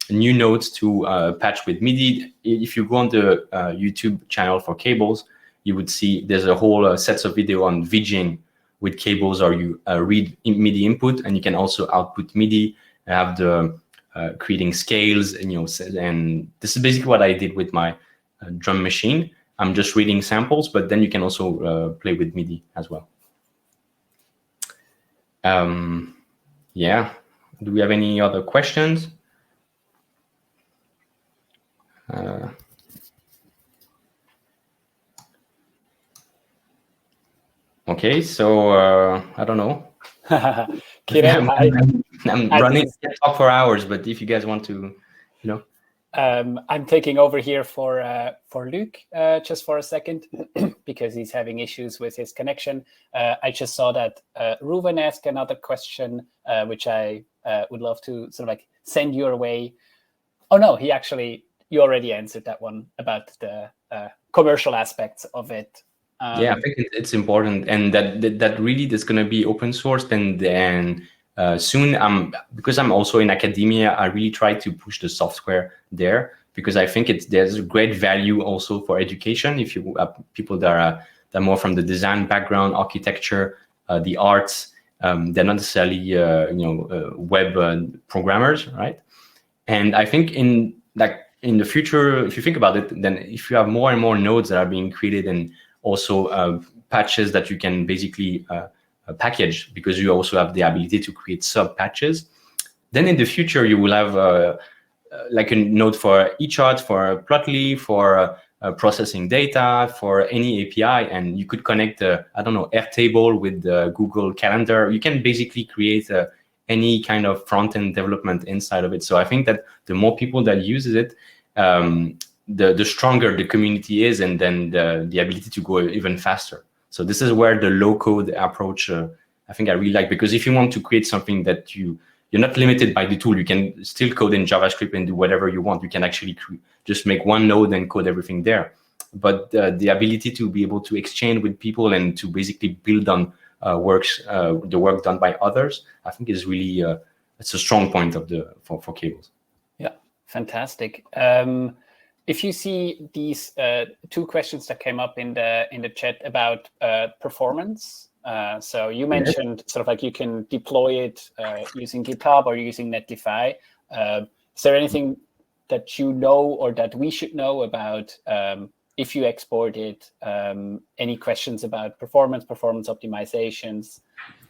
new notes to patch with MIDI. If you go on the YouTube channel for Cables, you would see there's a whole sets of video on VJing with Cables, or you read MIDI input, and you can also output MIDI, have the creating scales, and and this is basically what I did with my drum machine. I'm just reading samples, but then you can also play with MIDI as well. Yeah. Do we have any other questions? Okay, so I don't know. Kirell, I'm running to talk for hours, but if you guys want to, I'm taking over here for Luke just for a second because he's having issues with his connection. I just saw that Ruben asked another question, which I would love to sort of like send your way. Oh no, you already answered that one about the commercial aspects of it. Yeah, I think it's important, and that really is going to be open sourced, and then soon, because I'm also in academia, I really try to push the software there, because I think there's great value also for education. If you have people that are more from the design background, architecture, the arts, they're not necessarily web programmers, right? And I think in the future, if you think about it, then if you have more and more nodes that are being created, and also patches that you can basically package, because you also have the ability to create sub patches, then in the future you will have like a node for eChart, for Plotly, for processing data, for any API, and you could connect I don't know, Airtable with Google Calendar. You can basically create any kind of front-end development inside of it. So I think that the more people that uses it, the stronger the community is, and then the ability to go even faster. So this is where the low-code approach, I think I really like, because if you want to create something that you're not limited by the tool, you can still code in JavaScript and do whatever you want. You can actually just make one node and code everything there. But the ability to be able to exchange with people and to basically build on the work done by others, I think is really it's a strong point of for Cables. Yeah, fantastic. If you see these two questions that came up in the chat about performance, so you mentioned sort of like you can deploy it using GitHub or using Netlify. Is there anything that you know or that we should know about if you export it? Any questions about performance optimizations?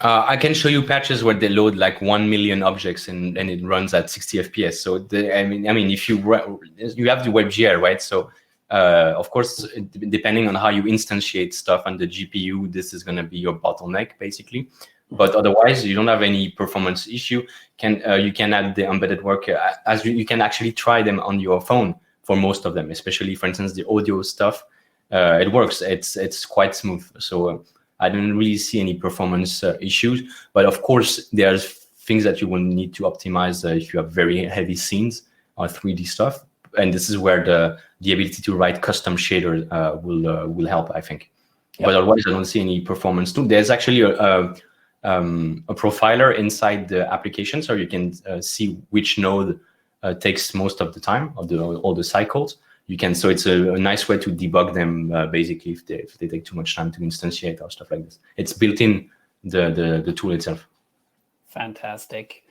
I can show you patches where they load like 1 million objects and it runs at 60 FPS. So I mean, if you have the WebGL, right? So of course, depending on how you instantiate stuff on the GPU, this is going to be your bottleneck basically. But otherwise, you don't have any performance issue. You can add the embedded work as you can actually try them on your phone for most of them, especially for instance the audio stuff. It works. It's quite smooth. So I don't really see any performance issues. But of course, there's things that you will need to optimize if you have very heavy scenes or 3D stuff. And this is where the ability to write custom shaders will help, I think. Yep. But otherwise, I don't see any performance too. There's actually a profiler inside the application, so you can see which node takes most of the time of all the cycles. You can, so it's a nice way to debug them basically if they take too much time to instantiate or stuff like this. It's built in the tool itself. Fantastic.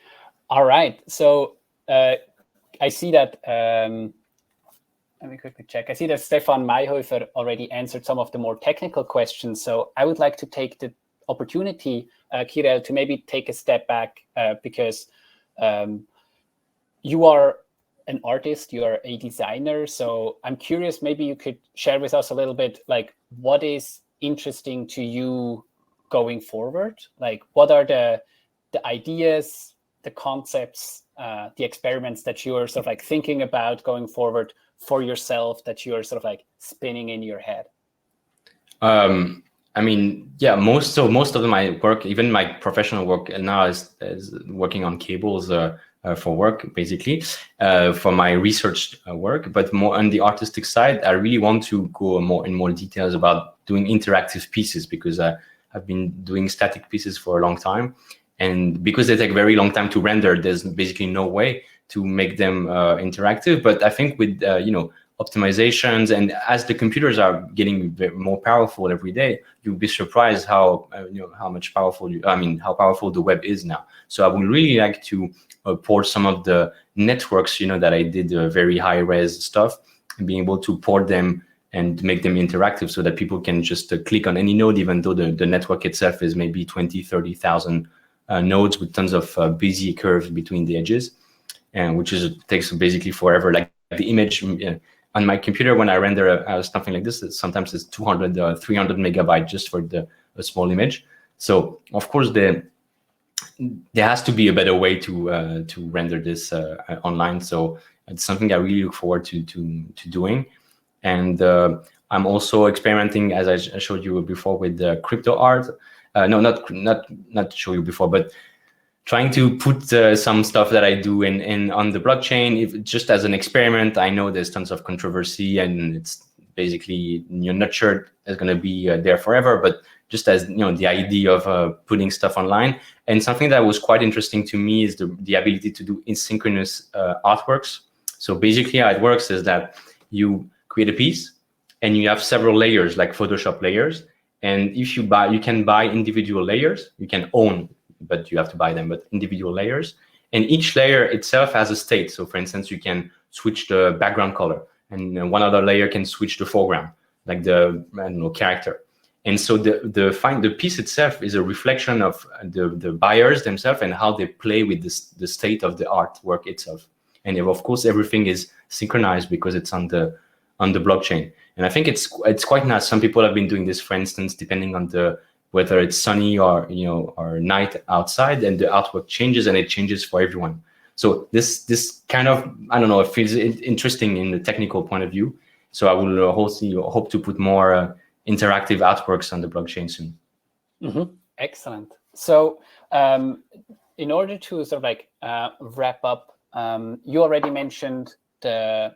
All right, so I see that. Let me quickly check. I see that Stefan Mayhofer already answered some of the more technical questions. So I would like to take the opportunity, Kirell, to maybe take a step back because you are an artist, you are a designer. So I'm curious, maybe you could share with us a little bit, like what is interesting to you going forward? Like what are the ideas, the concepts, the experiments that you're sort of like thinking about going forward for yourself that you're sort of like spinning in your head? I mean, yeah, most of my work, even my professional work now is working on cables for work, basically, for my research work. But more on the artistic side, I really want to go in more details about doing interactive pieces, because I've been doing static pieces for a long time. And because they take a very long time to render, there's basically no way to make them interactive. But I think with optimizations, and as the computers are getting more powerful every day, you'll be surprised how powerful the web is now. So I would really like to port some of the networks, that I did very high res stuff, and being able to port them and make them interactive so that people can just click on any node, even though the network itself is maybe 20,000-30,000 nodes with tons of busy curves between the edges, and which takes basically forever. Like the image on my computer, when I render something like this, sometimes it's 200 or 300 megabytes just for a small image. So of course there has to be a better way to render this online. So it's something I really look forward to doing. And I'm also experimenting, as I showed you before, with crypto art. No, not show you before, but trying to put some stuff that I do in on the blockchain, just as an experiment. I know there's tons of controversy, and it's basically you're not sure it's going to be there forever. But just as the idea of putting stuff online. And something that was quite interesting to me is the ability to do asynchronous artworks. So basically how it works is that you create a piece and you have several layers, like Photoshop layers. And if you can buy individual layers. You can own, but you have to buy them, but individual layers. And each layer itself has a state. So for instance, you can switch the background color, and one other layer can switch the foreground, like the character. And so the piece itself is a reflection of the buyers themselves and how they play with the state of the artwork itself. And of course, everything is synchronized because it's on the blockchain. And I think it's quite nice. Some people have been doing this, for instance, depending on whether it's sunny or or night outside, and the artwork changes, and it changes for everyone. So this kind of, I don't know, it feels interesting in the technical point of view. So I will hope to put more interactive artworks on the blockchain soon. Mm-hmm. Excellent. So in order to sort of wrap up, you already mentioned the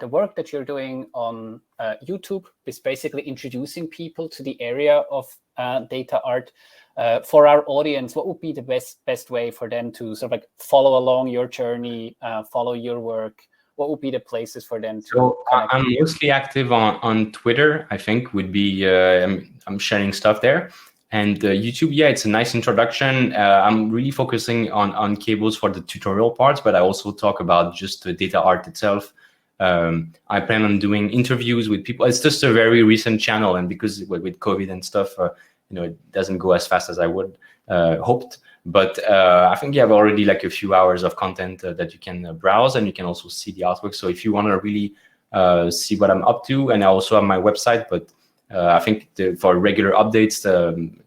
work that you're doing on YouTube is basically introducing people to the area of data art. For our audience, what would be the best way for them to sort of follow along your journey, follow your work? What would be the places for them to connect? I'm mostly active on Twitter, I think, would be, I'm sharing stuff there. And YouTube, yeah, it's a nice introduction. I'm really focusing on Cables for the tutorial parts, but I also talk about just the data art itself. I plan on doing interviews with people. It's just a very recent channel, and because with COVID and stuff, it doesn't go as fast as I would hoped. But I think you have already like a few hours of content that you can browse, and you can also see the artwork. So if you want to really see what I'm up to, and I also have my website, but I think for regular updates,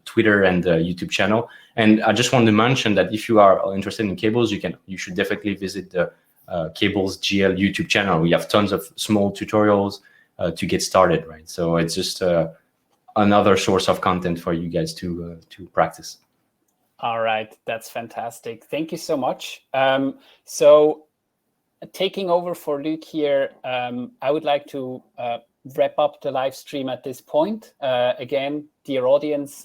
Twitter and YouTube channel. And I just want to mention that if you are interested in cables, you should definitely visit the Cables.gl YouTube channel. We have tons of small tutorials to get started, right? So it's just another source of content for you guys to practice. All right, that's fantastic. Thank you so much. So taking over for Luc here, I would like to wrap up the live stream at this point. Again, dear audience,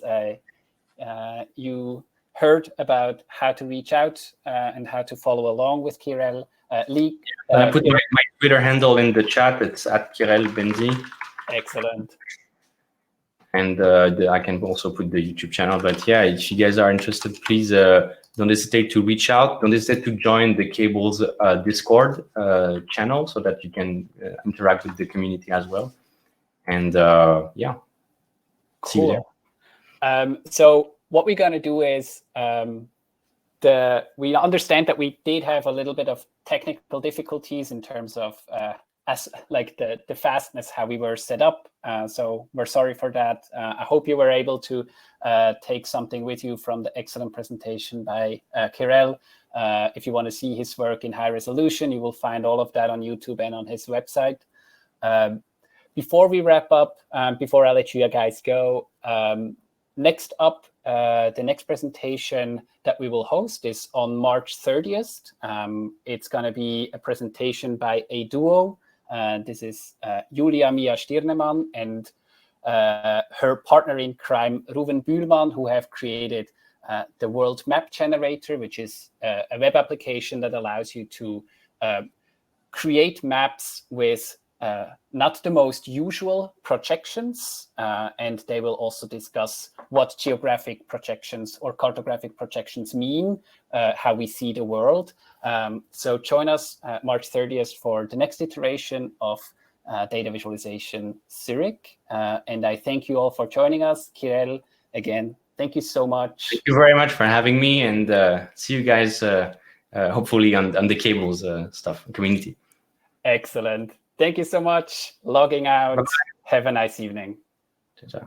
you heard about how to reach out and how to follow along with Kirell. Lee, I put my Twitter handle in the chat. It's at Kirell Benzi. Excellent. And I can also put the YouTube channel. But yeah, if you guys are interested, please don't hesitate to reach out. Don't hesitate to join the Cables Discord channel so that you can interact with the community as well. And yeah, cool. See you there. So what we're going to do is we understand that we did have a little bit of technical difficulties in terms of the fastness, how we were set up. So we're sorry for that. I hope you were able to take something with you from the excellent presentation by Kirell. If you want to see his work in high resolution, you will find all of that on YouTube and on his website. Before we wrap up, before I let you guys go, next up, the next presentation that we will host is on March 30th. It's going to be a presentation by a duo. This is Julia Mia Stirnemann and her partner in crime, Ruven Bühlmann, who have created the World Map Generator, which is a web application that allows you to create maps with not the most usual projections, and they will also discuss what geographic projections or cartographic projections mean, how we see the world. So join us March 30th for the next iteration of Data Visualization Zürich. And I thank you all for joining us. Kirell, again, thank you so much. Thank you very much for having me, and see you guys hopefully on the Cables stuff community. Excellent. Thank you so much. Logging out. Bye-bye. Have a nice evening. Ciao.